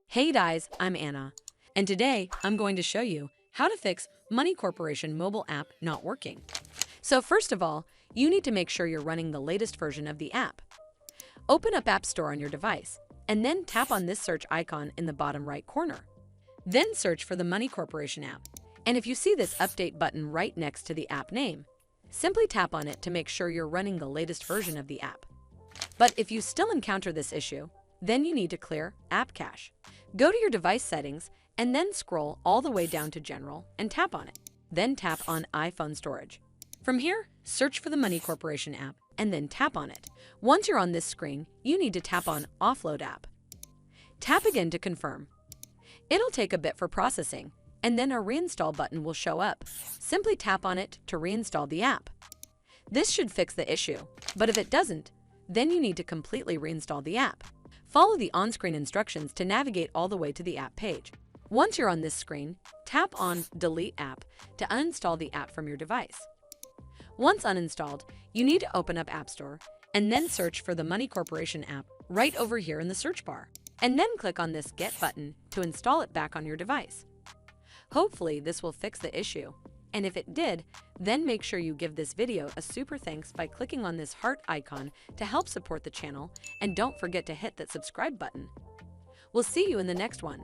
Hey guys, I'm Anna, and today I'm going to show you how to fix Money Corporation mobile app not working. So first of all, you need to make sure you're running the latest version of the app. Open up App Store on your device, and then tap on this search icon in the bottom right corner. Then search for the Money Corporation app, and if you see this update button right next to the app name, simply tap on it to make sure you're running the latest version of the app. But if you still encounter this issue, then you need to clear App Cache. Go to your device settings and then scroll all the way down to General and tap on it. Then tap on iPhone Storage. From here, search for the Money Corporation app and then tap on it. Once you're on this screen, you need to tap on Offload App. Tap again to confirm. It'll take a bit for processing, and then a Reinstall button will show up. Simply tap on it to reinstall the app. This should fix the issue, but if it doesn't, then you need to completely reinstall the app. Follow the on-screen instructions to navigate all the way to the app page. Once you're on this screen, tap on Delete App to uninstall the app from your device. Once uninstalled, you need to open up App Store and then search for the Money Corporation app right over here in the search bar, and then click on this Get button to install it back on your device. Hopefully this will fix the issue, and if it did, then make sure you give this video a super thanks by clicking on this heart icon to help support the channel, and don't forget to hit that subscribe button. We'll see you in the next one.